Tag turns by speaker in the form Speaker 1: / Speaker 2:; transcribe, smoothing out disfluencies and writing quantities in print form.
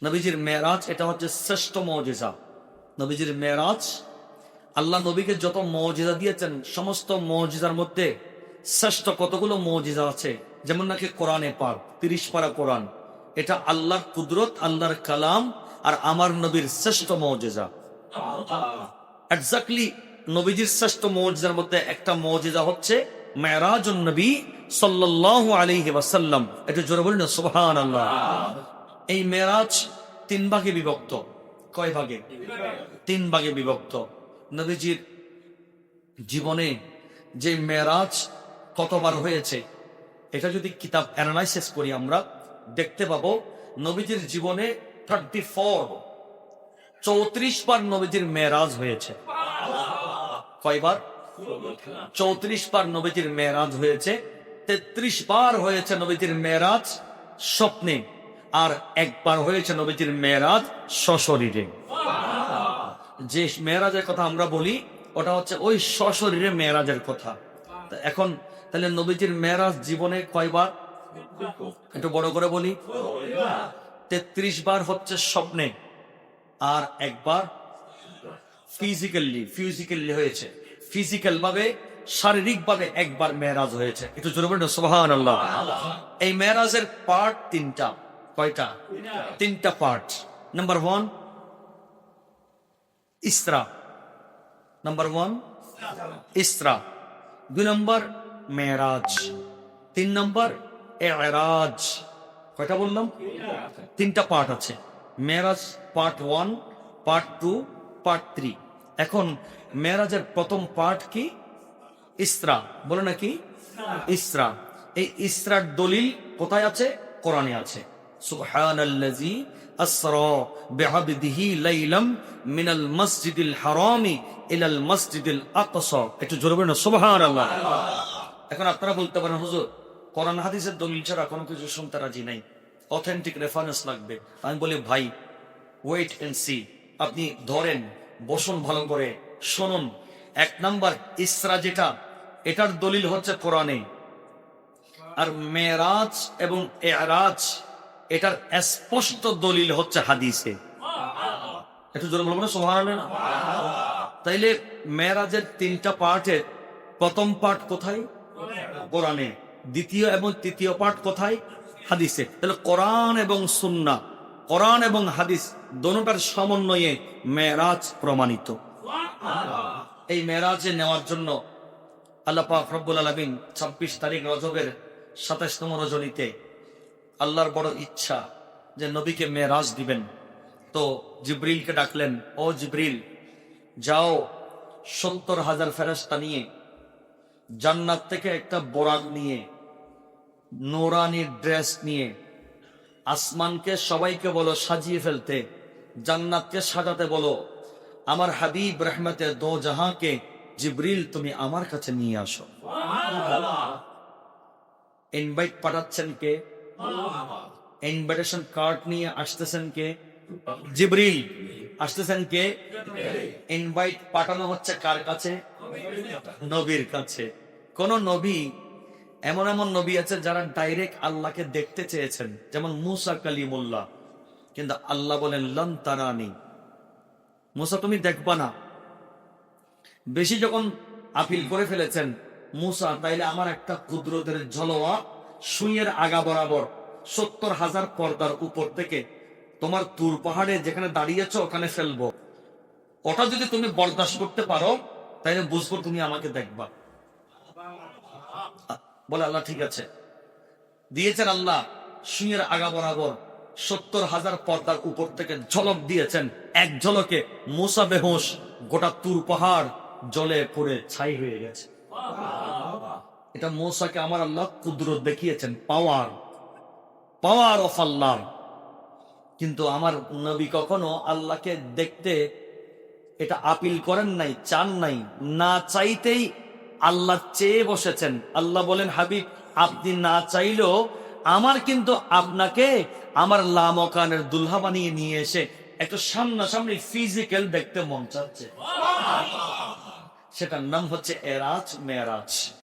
Speaker 1: নবীজির মেরাজ এটা হচ্ছে শ্রেষ্ঠ মুজিজা। নবীজির মেরাজ, আল্লাহ নবীকে যত মুজিজা দিয়েছেন সমস্ত মুজিজার মধ্যে শ্রেষ্ঠ কতগুলো মুজিজা আছে, যেমন নাকি কোরআনে পাক 30 পারা কোরআন, এটা আল্লাহর কুদরত, আল্লাহর কালাম আর আমার নবীর শ্রেষ্ঠ মুজিজা। এক্স্যাক্টলি নবীজির শ্রেষ্ঠ মুজিজার মধ্যে একটা মুজিজা হচ্ছে মেরাজুন নবী সাল্লাল্লাহু আলাইহি ওয়াসাল্লাম। এটা জোরে বলুন না সুবহানাল্লাহ। এই মেরাজ 3 ভাগে বিভক্ত। কয় ভাগে? 3 ভাগে বিভক্ত। নবীজির জীবনে যে মেরাজ কতবার হয়েছে এটা যদি কিতাব অ্যানালাইসিস করি আমরা দেখতে পাবো নবীজির জীবনে 34 বার নবীজির মেরাজ হয়েছে। কয়বার? 34 বার নবীজির মেরাজ হয়েছে। 33 বার হয়েছে নবীজির মেরাজ স্বপ্নে, আর একবার হয়েছে নবীজির মেরাজ সশরীরে। যে মেরাজের কথা আমরা বলি ওটা হচ্ছে ওই সশরীরে মেরাজের কথা। এখন তাহলে নবীজির মেরাজ জীবনে কয়বার? একটু বড় করে বলি। 33 বার হচ্ছে স্বপ্নে, আর একবার ফিজিক্যালি হয়েছে। ফিজিক্যাল ভাবে, শারীরিক ভাবে একবার মেরাজ হয়েছে। একটু জোরে বলুন সুবহানাল্লাহ। এই মেরাজের পার্ট 3টা। কয়টা? 3টা পার্ট। নাম্বার 1 ইসরা। নাম্বার 1 ইসরা। 2 নম্বর মেরাজ। 3 নম্বর এরাজ। কয়টা বললাম? 3টা পার্ট আছে। মেরাজ পার্ট 1, পার্ট 2, পার্ট 3। এখন মেরাজের প্রথম পার্ট কি? ইসরা। বলো নাকি ইসরা। এই ইসরার দলিল কোথায় আছে? কোরআনে আছে। সুবহানাল্লাযী আসরা বিআবদিহি লাইলাম মিনাল মসজিদিল হারামি ইলাল মসজিদিল আকসা। একটু জোরে বলুন সুবহানাল্লাহ। এখন আপনারা বলতে পারেন হুজুর কোরআন হাদিসের দলিল ছাড়া কোনো কিছু শুনতে রাজি নাই, অথেন্টিক রেফারেন্স লাগবে। আমি বলি ভাই ওয়েট এন্ড সি। আপনি ধরেন, বসুন, ভালো করে শুনুন। 1 নাম্বার ইসরা যেটা, এটার দলিল হচ্ছে কোরআনে, আর মেরাজ এবং এরাজ এটার স্পষ্ট দলিল হচ্ছে হাদিসে। একটু জোরে বলবো না সুবহানাল্লাহ। তাইলে মেরাজের 3টা পার্টের প্রথম পার্ট কোথায়? কোরআনে। দ্বিতীয় এবং তৃতীয় পার্ট কোথায়? হাদিসে। তাহলে কোরআন এবং সুন্নাহ, কোরআন এবং হাদিস দুটোটার সমন্বয়ে মেরাজ প্রমাণিত। এই মেরাজে নেওয়ার জন্য আল্লাহ পাক রব্বুল আলামিন 26 তারিখ রজবের 27তম রজনীতে আল্লাহর বড় ইচ্ছা যে নবীকে মেরাজ দিবেন। তো জিবরিলকে ডাকলেন, ও জিবরিল যাও 70,000 ফেরেশতা নিয়ে জান্নাত থেকে একটা বোরাক নিয়ে, নূরানি ড্রেস নিয়ে আসমানকে সবাইকে বলো সাজিয়ে ফেলতে, জান্নাতকে সাজাতে বলো। আমার হাবিব রহমতে দো জাহাঁকে জিবরিল তুমি আমার কাছে নিয়ে আসো। ইনভাইট পাঠাচ্ছেন কে? ইনভিটেশন কার্ড নিয়ে আসতেছেন কে? জিবরিল। আসতেছেন কে? ইনভাইট পাঠানো হচ্ছে কার কাছে? নবীর কাছে। কোন নবী, এমন নবী আছে যারা ডাইরেক্ট আল্লাহকে দেখতে চেয়েছেন, যেমন মুসা কালিমুল্লাহ, কিন্তু আল্লাহ বলেন লন তারানি, মুসা তুমি দেখবা না। বেশি যখন আপিল করে ফেলেছেন মুসা, তাইলে আমার একটা কুদরতের ঝলওয়া সুইয়ের আগা বরাবর 70,000 পর্দার উপর থেকে তোমার তুর পাহাড়ে যেখানে দাঁড়িয়েছ ওখানে ফেলবো। ওটা যদি তুমি বরদাস্ত করতে পারো তাইলে বুঝবো তুমি আমাকে দেখবা। বলে আল্লাহ ঠিক আছে। দিয়েছেন আল্লাহ সুইয়ের আগা বরাবর 70,000 পর্দার উপর থেকে ঝলক দিয়েছেন। এক ঝলকে মুসা বেহুশ, গোটা তুর পাহাড় জলে পড়ে ছাই হয়ে গেছে। এটা মুসাকে আমার আল্লাহ কুদরত দেখিয়েছেন, পাওয়ার অফ আল্লাহ। কিন্তু আমার নবী কখনো আল্লাহকে দেখতে এটা আপিল করেন নাই, চান নাই, না চাইতেই আল্লাহ চেয়ে বসেছেন। আল্লাহ বলেন হাবিব আপনি না চাইলেও আমার কিন্তু আপনাকে আমার লামকানের দুলহা বানিয়ে নিয়ে এসে একটু সামনাসামনি ফিজিক্যাল দেখতে মন চাচ্ছে। সেটার নাম হচ্ছে এরাজ মেরাজ।